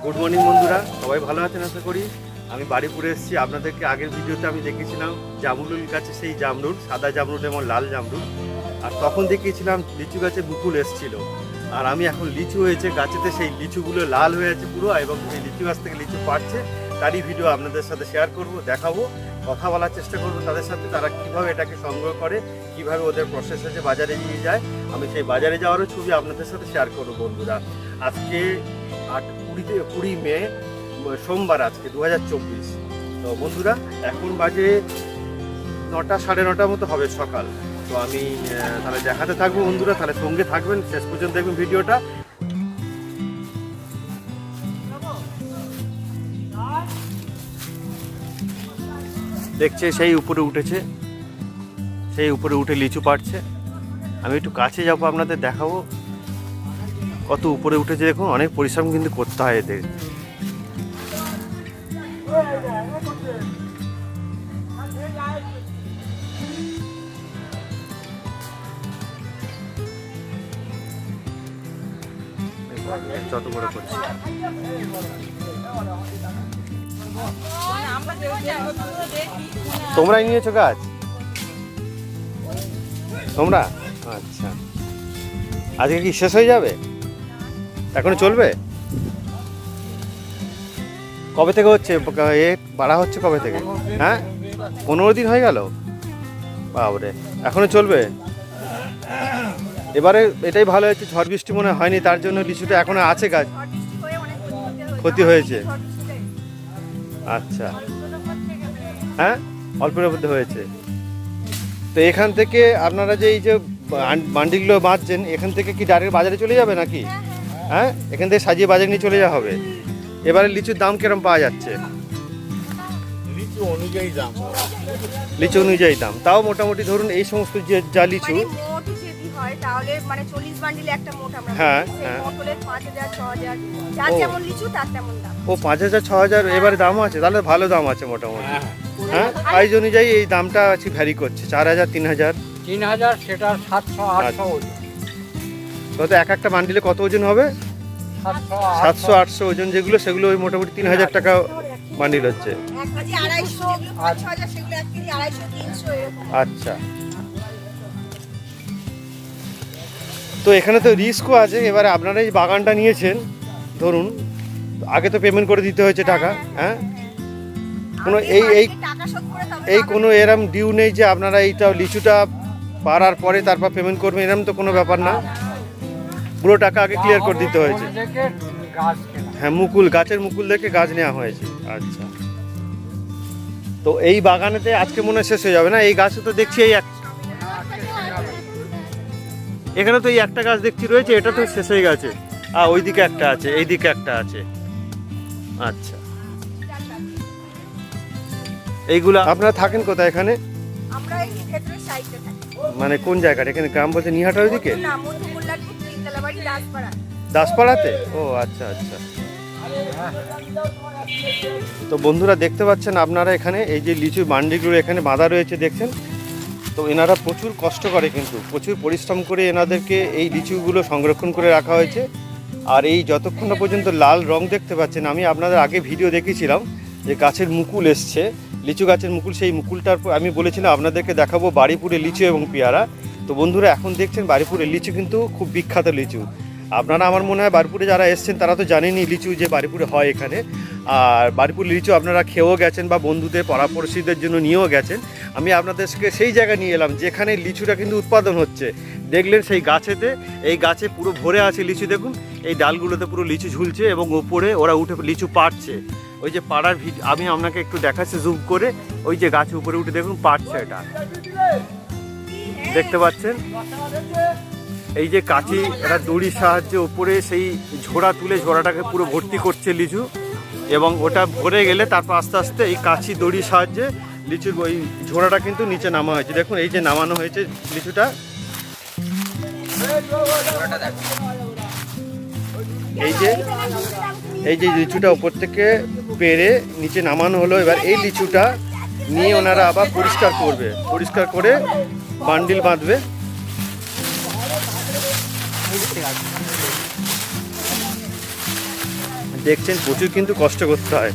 Good morning বন্ধুরা, সবাই ভালো আছেন আশা করি। আমি বাড়িপুরে এসেছি। আপনাদেরকে আগের ভিডিওতে আমি দেখিয়েছিলাম জামরুল গাছে সেই জামরুল, সাদা জামরুল এবং লাল জামরুল। আর তখন দেখিয়েছিলাম লিচু গাছে মুকুল এসেছিল। আর আমি এখন লিচু হয়েছে গাছেতে, সেই লিচুগুলো লাল হয়ে আছে পুরো, এবং সেই লিচু গাছ থেকে লিচু পাড়ছে, তারই ভিডিও আপনাদের সাথে শেয়ার করব, দেখাবো, কথা বলার চেষ্টা করবো তাদের সাথে, তারা কীভাবে এটাকে সংগ্রহ করে, কীভাবে ওদের প্রসেস আছে বাজারে নিয়ে যায়। আমি সেই বাজারে যাওয়ারও ছবি আপনাদের সাথে শেয়ার করবো বন্ধুরা। আজকে 20 মে, সোমবার, আজকে 2024। তো বন্ধুরা এখন বাজে 9টা, 9:30 মতো হবে সকাল। তো আমি তাহলে দেখাতে থাকবো বন্ধুরা, তাহলে সঙ্গে থাকবেন, শেষ পর্যন্ত দেখবেন ভিডিওটা। দেখছে সেই উপরে উঠেছে, সেই উপরে উঠে লিচু পাড়ছে। আমি একটু কাছে যাবো, আপনাদের দেখাবো কত উপরে উঠেছে। দেখুন, অনেক পরিশ্রম কিন্তু করতে হয় এদের। যত বড় করছে, তোমরাই নিয়েছো গাছ? তোমরা? আচ্ছা, আজকে কি শেষ হয়ে যাবে? এখনো চলবে? কবে থেকে হচ্ছে এ বাড়া হচ্ছে? কবে থেকে? হ্যাঁ, 15 দিন হয়ে গেল। বাবরে, এখনো চলবে? এবারে এটাই ভালো হয়েছে, ঝড় বৃষ্টি মনে হয়নি, তার জন্য লিচুটা এখনো আছে, গাছ ক্ষতি হয়েছে। আচ্ছা, হ্যাঁ, অল্পের মধ্যে হয়েছে। তো এখান থেকে আপনারা যে এই যে বান্ডিলগুলো বাঁধছেন, এখান থেকে কি ডাইরেক্ট বাজারে চলে যাবে নাকি? হ্যাঁ, এখান থেকে সাজিয়ে বাজারে নিয়ে চলে যাওয়া হবে। এবারে লিচুর দাম কিরম পাওয়া যাচ্ছে? লিচু অনুযায়ী দাম। লিচু অনুযায়ী দাম, তাও মোটামুটি ধরুন এই সমস্ত যে যা লিচু, তাহলে মানে 40 বান্ডিলে একটা মোট আমরা, হ্যাঁ সেই হ্যাঁ, মোট হলে 5000 6000, যার যেমন লিচু তার তেমন দাম। ও 5000 6000 এবারে দাম আছে, তাহলে ভালো দাম আছে মোটামুটি। হ্যাঁ, প্রাইস অনুযায়ী এই দামটা আছে, ভ্যারি করছে, 4000 3000 3000, সেটা 700 800 ওজন। তো এক একটা বান্ডিলে কত ওজন হবে? 700 800 ওজন যেগুলো, সেগুলো ওই মোটামুটি 3000 টাকা বান্ডিল হচ্ছে। এক কেজি 250, যেগুলো 5000 সেগুলো এক কেজি 250 300 এরকম। আচ্ছা, তো এখানে তো রিস্কও আছে। এবারে আপনারা এই বাগানটা নিয়েছেন, ধরুন আগে তো পেমেন্ট করে দিতে হয়েছে টাকা, হ্যাঁ, কোনো এই টাকা শোধ করে তবে এই কোনো এরম ডিউ নেই যে আপনারা এইটা লিচুটা পাড়ার পরে তারপর পেমেন্ট করবেন, এরম তো কোনো ব্যাপার না, পুরো টাকা আগে ক্লিয়ার করে দিতে হয়েছে। হ্যাঁ, মুকুল, গাছের মুকুল দেখে গাছ নেওয়া হয়েছে। আচ্ছা, তো এই বাগানেতে আজকে মনে হয় শেষ হয়ে যাবে না? এই গাছে তো দেখছি এই এখানে তো এই একটা গাছ দেখছি রয়েছে, এটা তো শেষ হয়ে গেছে। আর ওইদিকে একটা আছে, এইদিকে একটা আছে। আচ্ছা, এইগুলো আপনারা থাকেন কোথায় এখানে? আমরা এই ভেতরের সাইডে থাকি। মানে কোন জায়গাটা? এখানে গ্রাম বলতে নিহাটার ওইদিকে? না, মধুমুল্লারপুর, তিনতলা বাড়ি, দাসপাড়া। দাসপাড়াতে? ও আচ্ছা আচ্ছা। তো বন্ধুরা দেখতে পাচ্ছেন আপনারা এখানে এই যে লিচু বান্ডিগুলো এখানে বাঁধা রয়েছে, দেখছেন তো। এনারা প্রচুর কষ্ট করে, কিন্তু প্রচুর পরিশ্রম করে এনাদেরকে এই লিচুগুলো সংরক্ষণ করে রাখা হয়েছে। আর এই যতক্ষণ না পর্যন্ত লাল রং দেখতে পাচ্ছেন, আমি আপনাদের আগে ভিডিও দেখিয়েছিলাম যে গাছের মুকুল এসছে, লিচু গাছের মুকুল, সেই মুকুলটার আমি বলেছিলাম আপনাদেরকে দেখাবো বাড়িপুরে লিচু এবং পেয়ারা। তো বন্ধুরা এখন দেখছেন বাড়িপুরের লিচু কিন্তু খুব বিখ্যাত লিচু। আপনারা আমার মনে হয় বাড়িপুরে যারা এসছেন তারা তো জানেনই লিচু যে বাড়িপুরে হয় এখানে। আর বাড়িপুর লিচু আপনারা খেয়েও গেছেন বা বন্ধুদের পরাপড়শিদের জন্য নিয়েও গেছেন। আমি আপনাদেরকে সেই জায়গায় নিয়ে এলাম যেখানে লিচুটা কিন্তু উৎপাদন হচ্ছে। দেখলেন সেই গাছেতে, এই গাছে পুরো ভরে আছে লিচু। দেখুন এই ডালগুলোতে পুরো লিচু ঝুলছে এবং ওপরে ওরা উঠে লিচু পাড়ছে। ওই যে পাড়ার আমি আপনাকে একটু দেখাচ্ছি জুম করে, ওই যে গাছে উপরে উঠে দেখুন পাড়ছে, এটা দেখতে পাচ্ছেন। এই যে কাঁচি, এটা দড়ির সাহায্যে উপরে সেই ঝোড়া তুলে ঝোড়াটাকে পুরো ভর্তি করছে লিচু, এবং ওটা ভরে গেলে তারপর আস্তে আস্তে এই কাঁচি দড়ির সাহায্যে লিচুর ওই ঝোড়াটা কিন্তু নিচে নামা হয়েছে। দেখুন এই যে নামানো হয়েছে লিচুটা, এই যে লিচুটা উপর থেকে পেরে নিচে নামানো হলো। এবার এই লিচুটা নিয়ে ওনারা আবার পরিষ্কার করবে, পরিষ্কার করে বান্ডিল বাঁধবে। দেখছেন প্রচুর কিন্তু কষ্ট করতে হয়।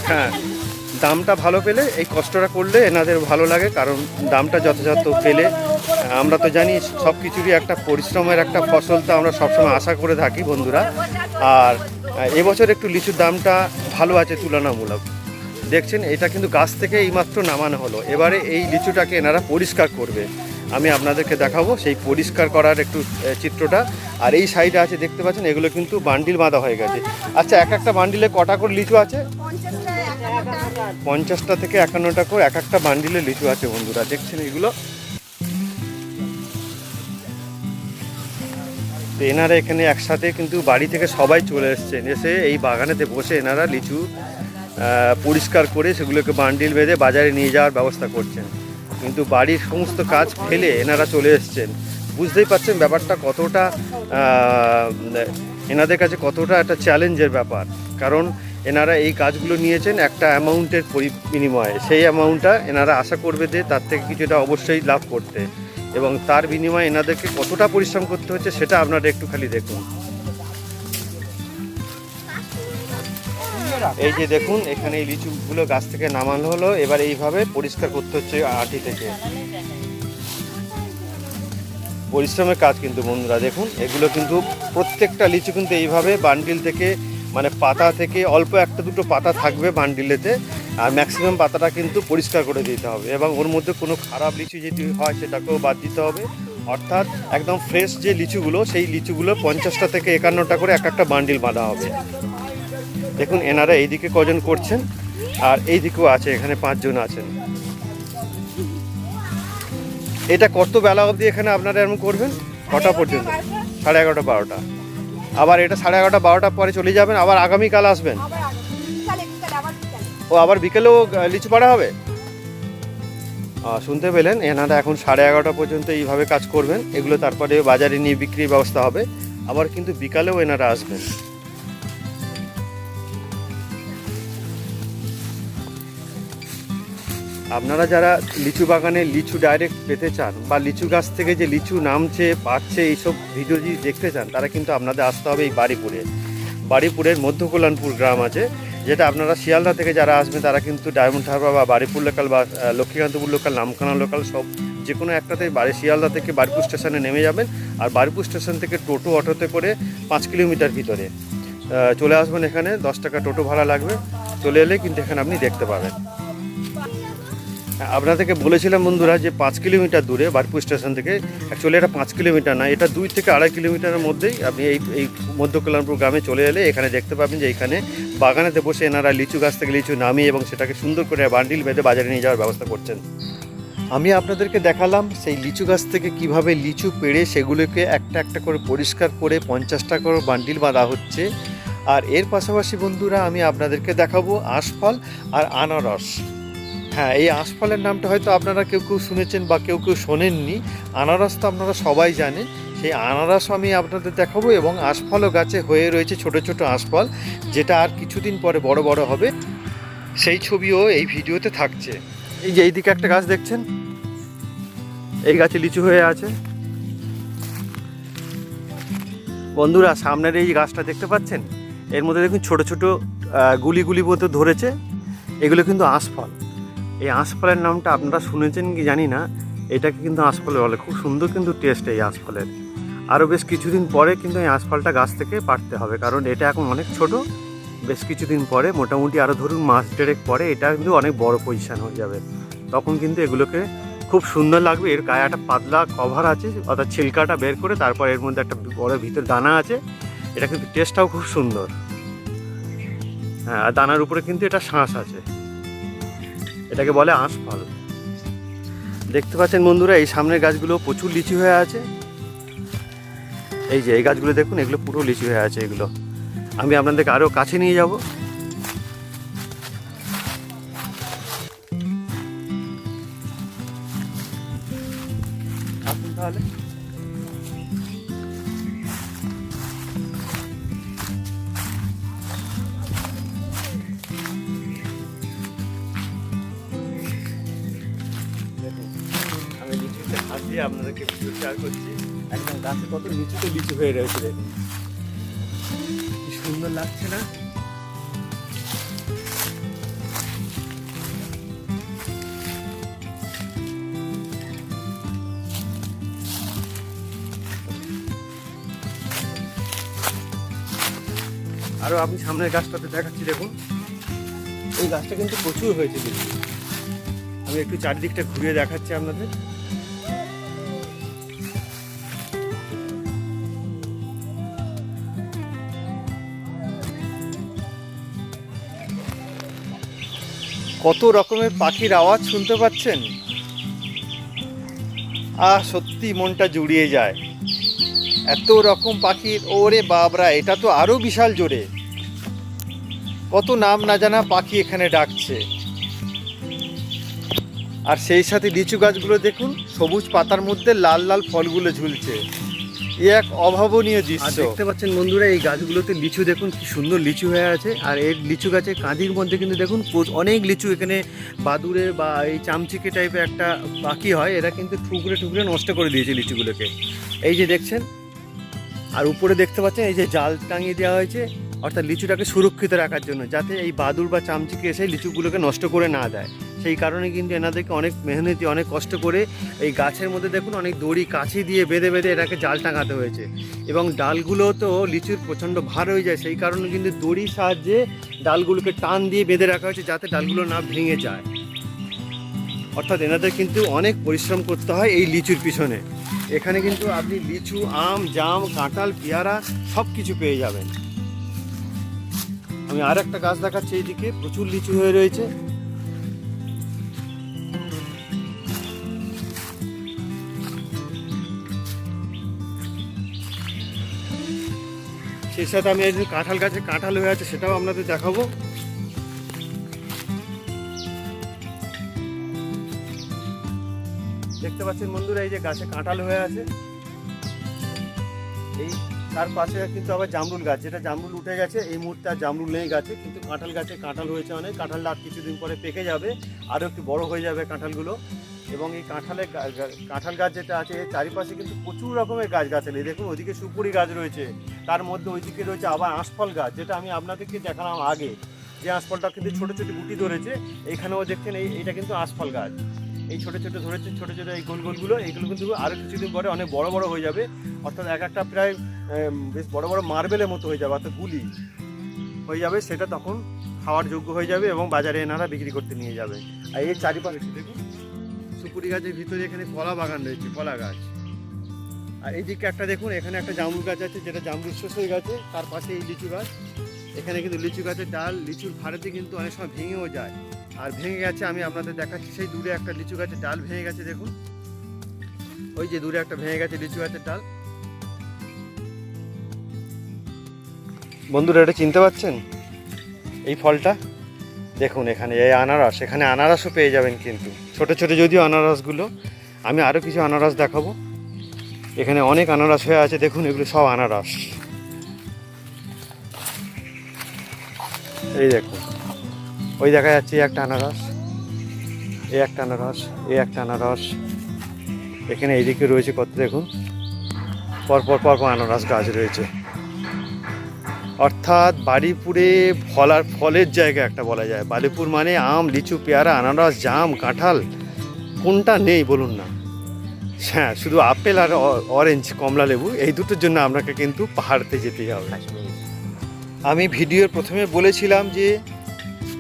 হ্যাঁ, দামটা ভালো পেলে এই কষ্টটা করলে এনাদের ভালো লাগে, কারণ দামটা যথাযথ পেলে আমরা তো জানি সব কিছুরই একটা পরিশ্রমের একটা ফসল, তো আমরা সবসময় আশা করে থাকি বন্ধুরা। আর এবছর একটু লিচুর দামটা ভালো আছে তুলনামূলক। দেখছেন এটা কিন্তু গাছ থেকে এইমাত্র নামানো হলো, এবারে এই লিচুটাকে এনারা পরিষ্কার করবে। আমি আপনাদেরকে দেখাবো সেই পরিষ্কার করার একটু চিত্রটা। আর এই সাইডে আছে দেখতে পাচ্ছেন, এগুলো কিন্তু বান্ডিল বাঁধা হয়ে গেছে। আচ্ছা, এক একটা বান্ডিলে কটা করে লিচু আছে? 50টা থেকে 51টা করে এক একটা বান্ডিলে লিচু আছে বন্ধুরা, দেখছেন এগুলো। তো এনারা এখানে একসাথে কিন্তু বাড়ি থেকে সবাই চলে এসছেন, এসে এই বাগানেতে বসে এনারা লিচু পরিষ্কার করে সেগুলোকে বান্ডিল বেঁধে বাজারে নিয়ে যাওয়ার ব্যবস্থা করছেন। কিন্তু বাড়ির সমস্ত কাজ ফেলে এনারা চলে এসছেন। বুঝতেই পারছেন ব্যাপারটা কতটা এনাদের কাছে কতটা একটা চ্যালেঞ্জের ব্যাপার, কারণ এনারা এই কাজগুলো নিয়েছেন একটা অ্যামাউন্টের বিনিময়ে। সেই অ্যামাউন্টটা এনারা আশা করবে যে তার থেকে কিছুটা অবশ্যই লাভ করতে, এবং তার বিনিময়ে এনাদেরকে কতটা পরিশ্রম করতে হচ্ছে সেটা আপনারা একটু খালি দেখুন। এই যে দেখুন, এখানে এই লিচুগুলো গাছ থেকে নামানো হলো, এবার এইভাবে পরিষ্কার করতে হচ্ছে আটি থেকে। পরিশ্রমের কাজ কিন্তু বন্ধুরা, দেখুন এগুলো কিন্তু প্রত্যেকটা লিচু কিন্তু এইভাবে বান্ডিল থেকে, মানে পাতা থেকে অল্প একটা দুটো পাতা থাকবে বান্ডিলেতে, আর ম্যাক্সিমাম পাতাটা কিন্তু পরিষ্কার করে দিতে হবে, এবং ওর মধ্যে কোনো খারাপ লিচু যদি হয় সেটাকেও বাদ দিতে হবে। অর্থাৎ একদম ফ্রেশ যে লিচুগুলো, সেই লিচুগুলো 50টা থেকে 51টা করে এক একটা বান্ডিল বাঁধা হবে। দেখুন এনারা এইদিকে কজন করছেন, আর এই দিকেও আছে, এখানে 5 জন আছেন। এটা কত বেলা অবধি এখানে আপনারা এরকম করবেন? কটা পর্যন্ত? 11:30 12টা। আবার এটা 11:30 12টা পরে চলে যাবেন, আবার আগামীকাল আসবেন? ও আবার বিকেলেও লিচু পাড়া হবে? শুনতে পেলেন, এনারা এখন 11:30 পর্যন্ত এইভাবে কাজ করবেন। এগুলো তারপরে বাজারে নিয়ে বিক্রির ব্যবস্থা হবে, আবার কিন্তু বিকালেও এনারা আসবেন। আপনারা যারা লিচু বাগানে লিচু ডাইরেক্ট পেতে চান, বা লিচু গাছ থেকে যে লিচু নামছে পাচ্ছে এইসব ভিডিও যদি দেখতে চান, তারা কিন্তু আপনাদের আসতে হবে এই বাড়িপুরের মধ্যকল্যাণপুর গ্রাম আছে, যেটা আপনারা শিয়ালদা থেকে যারা আসবেন তারা কিন্তু ডায়মন্ড হারবার বা বাড়িপুর লোকাল বা লক্ষ্মীকান্তপুর লোকাল, নামখানা লোকাল, সব যে কোনো একটাতে শিয়ালদা থেকে বাড়িপুর স্টেশনে নেমে যাবেন, আর বাড়িপুর স্টেশন থেকে টোটো অটোতে করে 5 কিলোমিটার ভিতরে চলে আসবেন। এখানে 10 টাকা টোটো ভাড়া লাগবে, চলে এলে কিন্তু এখানে আপনি দেখতে পাবেন। আপনাদেরকে বলেছিলাম বন্ধুরা যে 5 কিলোমিটার দূরে বারপুর স্টেশন থেকে, অ্যাকচুয়ালি এটা 5 কিলোমিটার না, এটা 2 থেকে 2.5 কিলোমিটারের মধ্যেই আপনি এই মধ্যকল্যাণপুর গ্রামে চলে এলে এখানে দেখতে পাবেন যে এখানে বাগানেতে বসে এনারা লিচু গাছ থেকে লিচু নামিয়ে এবং সেটাকে সুন্দর করে বান্ডিল বেঁধে বাজারে নিয়ে যাওয়ার ব্যবস্থা করছেন। আমি আপনাদেরকে দেখালাম সেই লিচু গাছ থেকে কিভাবে লিচু পেড়ে সেগুলোকে একটা একটা করে পরিষ্কার করে 50টা করে বান্ডিল বাঁধা হচ্ছে। আর এর পাশাপাশি বন্ধুরা আমি আপনাদেরকে দেখাবো আশফল আর আনারস। হ্যাঁ, এই আশফলের নামটা হয়তো আপনারা কেউ কেউ শুনেছেন বা কেউ কেউ শোনেননি। আনারস তো আপনারা সবাই জানেন, সেই আনারস আমি আপনাদের দেখাবো, এবং আশফলও গাছে হয়ে রয়েছে ছোট ছোট আশফল, যেটা আর কিছুদিন পরে বড় বড় হবে, সেই ছবিও এই ভিডিওতে থাকছে। এই যে এইদিকে একটা গাছ দেখছেন, এই গাছে লিচু হয়ে আছে বন্ধুরা। সামনের এই গাছটা দেখতে পাচ্ছেন, এর মধ্যে দেখুন ছোট ছোট গুলি গুলি মতো ধরেছে, এগুলো কিন্তু আশফল। এই আশফলের নামটা আপনারা শুনেছেন কি জানি না, এটাকে কিন্তু আশফল বলে। খুব সুন্দর কিন্তু টেস্ট এই আশফলের। আরও বেশ কিছুদিন পরে কিন্তু এই আশফলটা গাছ থেকে পাড়তে হবে, কারণ এটা এখন অনেক ছোট। বেশ কিছুদিন পরে, মোটামুটি আরও ধরুন মাস দেড়েক পরে, এটা কিন্তু অনেক বড় পজিশান হয়ে যাবে। তখন কিন্তু এগুলোকে খুব সুন্দর লাগবে। এর গায়ে একটা পাতলা কভার আছে, অর্থাৎ ছিলকাটা বের করে তারপর এর মধ্যে একটা বড় ভিতর দানা আছে। এটা কিন্তু টেস্টটাও খুব সুন্দর। হ্যাঁ, আর দানার উপরে কিন্তু এটা শাঁস আছে, এটাকে বলে আশফল। দেখতে পাচ্ছেন বন্ধুরা, এই সামনের গাছগুলো প্রচুর লিচু হয়ে আছে। এই যে এই গাছগুলো দেখুন, এগুলো পুরো লিচু হয়ে আছে। এগুলো আমি আপনাদেরকে আরও কাছে নিয়ে যাব। আসুন তাহলে। আমি লিচুতে হাত দিয়ে আপনাদেরকে ভিডিও শেয়ার করছি। একদম গাছে কত লিচু তো লিচু হয়ে রয়েছে, দেখুন কি সুন্দর লাগছে না। আরো আপনি সামনের গাছটাতে দেখাচ্ছি, দেখুন এই গাছটা কিন্তু প্রচুর হয়েছে লিচু। আমি একটু চারিদিকটা ঘুরিয়ে দেখাচ্ছি আপনাদের। কত রকমের পাখির আওয়াজ শুনতে পাচ্ছেন, সত্যি মনটা জুড়িয়ে যায়। এত রকম পাখির, ওরে বাবরা, এটা তো আরো বিশাল জোরে। কত নাম না জানা পাখি এখানে ডাকছে। আর সেই সাথে লিচু গাছগুলো দেখুন, সবুজ পাতার মধ্যে লাল লাল ফলগুলো ঝুলছে। এ এক অভাবনীয় দৃশ্য। দেখতে পাচ্ছেন বন্ধুরা, এই গাছগুলোতে লিচু দেখুন কি সুন্দর লিচু হয়ে আছে। আর এই লিচু গাছের কাঁদির মধ্যে কিন্তু দেখুন অনেক লিচু। এখানে বাদুড়ে বা এই চামচিকে টাইপের একটা পাখি হয়, এরা কিন্তু ঠুকরে ঠুকরে নষ্ট করে দিয়েছে লিচুগুলোকে। এই যে দেখছেন, আর উপরে দেখতে পাচ্ছেন এই যে জাল টাঙিয়ে দেওয়া হয়েছে, অর্থাৎ লিচুটাকে সুরক্ষিত রাখার জন্য, যাতে এই বাদুড় বা চামচিকে এসে লিচুগুলোকে নষ্ট করে না দেয়। সেই কারণে কিন্তু এনাদেরকে অনেক মেহনতি, অনেক কষ্ট করে এই গাছের মধ্যে দেখুন অনেক দড়ি কাছি দিয়ে বেঁধে বেঁধে এটাকে জাল টাঙাতে হয়েছে। এবং ডালগুলো তো লিচুর প্রচণ্ড ভার হয়ে যায়, সেই কারণে কিন্তু দড়ির সাহায্যে ডালগুলোকে টান দিয়ে বেঁধে রাখা হয়েছে, যাতে ডালগুলো না ভেঙে যায়। অর্থাৎ এনাদের কিন্তু অনেক পরিশ্রম করতে হয় এই লিচুর পিছনে। এখানে কিন্তু আপনি লিচু, আম, জাম, কাঁঠাল, পেয়ারা সব কিছু পেয়ে যাবেন। আমি আর একটা গাছ দেখাচ্ছি, এইদিকে প্রচুর লিচু হয়ে রয়েছে। সেই সাথে আমি এই যে কাঁঠাল গাছে কাঁঠাল হয়ে আছে, সেটাও আপনাদের দেখাবো। দেখতে পাচ্ছেন বন্ধুরা, এই যে গাছে কাঁঠাল হয়ে আছে। এই তার পাশে কিন্তু আবার জামরুল গাছ, যেটা জামরুল উঠে গেছে, এই মুহূর্তে আর জামরুল নেই গাছে, কিন্তু কাঁঠাল গাছে কাঁঠাল হয়েছে অনেক। কাঁঠালটা আর কিছুদিন পরে পেকে যাবে, আরও একটু বড় হয়ে যাবে কাঁঠালগুলো। এবং এই কাঁঠাল গাছ যেটা আছে, এর চারিপাশে কিন্তু প্রচুর রকমের গাছগাছালি। দেখুন ওইদিকে সুপুরি গাছ রয়েছে, তার মধ্যে ওইদিকে রয়েছে আবার আঁশফল গাছ, যেটা আমি আপনাদেরকে দেখালাম আগে, যে আঁশফলটা কিন্তু ছোটো ছোটো গুটি ধরেছে। এইখানেও দেখছেন এইটা কিন্তু আঁশফল গাছ, এই ছোটো ছোটো ধরেছে, ছোটো ছোটো এই গোলগুলো, এইগুলো কিন্তু আরও কিছুদিন পরে অনেক বড় বড় হয়ে যাবে। অর্থাৎ এক একটা প্রায় বেশ বড় বড় মার্বেলের মতো হয়ে যাবে, অর্থাৎ গুলি হয়ে যাবে। সেটা তখন খাওয়ার যোগ্য হয়ে যাবে এবং বাজারে এনারা বিক্রি করতে নিয়ে যাবে। আর এই চারিপাশে দেখুন সুপুরি গাছের ভিতরে এখানে কলা বাগান রয়েছে, কলা গাছ। আর এইদিকে একটা দেখুন, এখানে একটা জামরুল গাছ আছে, যেটা জামরুল শেষ হয়ে গেছে। তার পাশে এই লিচু গাছ। এখানে কিন্তু লিচু গাছের ডাল লিচুর ফাড়েতে কিন্তু অনেক সময় ভেঙেও যায়। আর ভেঙে গেছে, আমি আপনাদের দেখাচ্ছি, সেই দূরে একটা লিচু গাছের ডাল ভেঙে গেছে। দেখুন ওই যে দূরে একটা ভেঙে গেছে লিচু গাছের ডাল। বন্ধুরা, এটা চিনতে পারছেন এই ফলটা? দেখুন এখানে এই আনারস, এখানে আনারসও পেয়ে যাবেন, কিন্তু ছোট ছোট যদিও আনারসগুলো। আমি আরও কিছু আনারস দেখাবো। এখানে অনেক আনারস হয়ে আছে, দেখুন এগুলো সব আনারস। এই দেখুন, ওই দেখা যাচ্ছে একটা আনারস, এই একটা আনারস, এই একটা আনারস। এখানে এইদিকে রয়েছে কত, দেখুন পরপর পরপর আনারস গাছ রয়েছে। অর্থাৎ বারুইপুরে ফলের জায়গা একটা বলা যায়। বারুইপুর মানে আম, লিচু, পেয়ারা, আনারস, জাম, কাঁঠাল, কোনটা নেই বলুন না? হ্যাঁ, শুধু আপেল আর অরেঞ্জ, কমলা লেবু, এই দুটোর জন্য আপনাকে কিন্তু পাহাড়তে যেতেই হবে। আমি ভিডিওর প্রথমে বলেছিলাম যে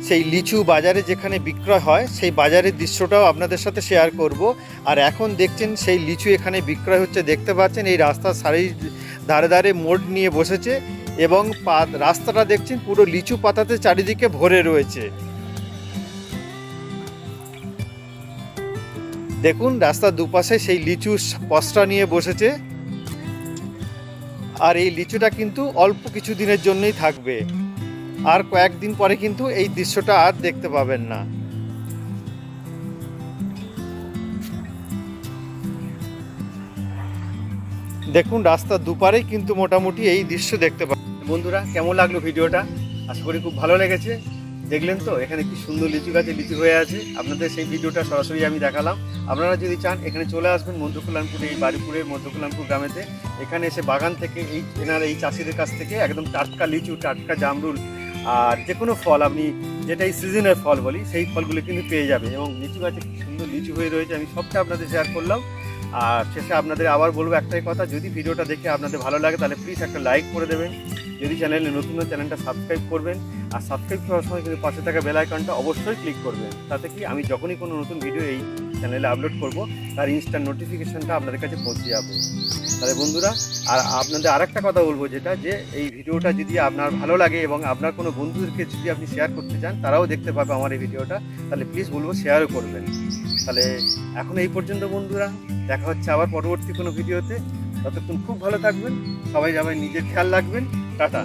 সেই লিচু বাজারে যেখানে বিক্রয় হয়, সেই বাজারের দৃশ্যটাও আপনাদের সাথে শেয়ার করব। আর এখন দেখছেন সেই লিচু এখানে বিক্রয় হচ্ছে, দেখতে পাচ্ছেন এই রাস্তার ধারে ধারে মোড় নিয়ে বসেছে, এবং রাস্তাটা দেখছেন পুরো লিচু পাতাতে চারিদিকে ভরে রয়েছে। দেখুন রাস্তার দুপাশে সেই লিচু পসরা নিয়ে বসেছে। আর এই লিচুটা কিন্তু অল্প কিছু দিনের জন্যই থাকবে, আর কয়েকদিন পরে কিন্তু এই দৃশ্যটা আর দেখতে পাবেন না। দেখুন রাস্তার দুপারেই কিন্তু মোটামুটি এই দৃশ্য দেখতে পাবেন। বন্ধুরা, কেমন লাগলো ভিডিওটা? আশা করি খুব ভালো লেগেছে। দেখলেন তো এখানে কি সুন্দর লিচু গাছে লিচু হয়ে আছে, আপনাদের সেই ভিডিওটা সরাসরি আমি দেখালাম। আপনারা যদি চান এখানে চলে আসবেন মধ্যকল্যাণপুরে, এই বাড়িপুরের মধ্যকল্যাণপুর গ্রামেতে। এখানে এসে বাগান থেকে এনারা এই চাষিদের কাছ থেকে একদম টাটকা লিচু, টাটকা জামরুল আর যে কোনো ফল, আপনি যেটা এই সিজনের ফল বলি সেই ফলগুলো কিন্তু পেয়ে যাবে। এবং লিচু গাছে কি সুন্দর লিচু হয়ে রয়েছে, আমি সবটা আপনাদের শেয়ার করলাম। আর শেষে আপনাদের আবার বলবো একটাই কথা, যদি ভিডিওটা দেখে আপনাদের ভালো লাগে তাহলে প্লিজ একটা লাইক করে দেবেন। যদি চ্যানেলে নতুন হয় চ্যানেলটা সাবস্ক্রাইব করবেন। আর সাবস্ক্রাইব করার সময় কিন্তু পাশে থাকা বেল আইকনটা অবশ্যই ক্লিক করবেন, তাতে কি আমি যখনই কোনো নতুন ভিডিও এই চ্যানেলে আপলোড করব তার ইনস্ট্যান্ট নোটিফিকেশনটা আপনাদের কাছে পৌঁছে যাবে। তাহলে বন্ধুরা, আর আপনাদের আরেকটা কথা বলবো, যেটা যে এই ভিডিওটা যদি আপনার ভালো লাগে এবং আপনার কোনো বন্ধুদেরকে যদি আপনি শেয়ার করতে চান, তারাও দেখতে পাবে আমার এই ভিডিওটা, তাহলে প্লিজ বলবো শেয়ারও করবেন। তাহলে এখন এই পর্যন্ত বন্ধুরা, দেখা হচ্ছে আবার পরবর্তী কোনো ভিডিওতে। ততক্ষণ খুব ভালো থাকবেন, সবাই নিজের খেয়াল রাখবেন। টাটা।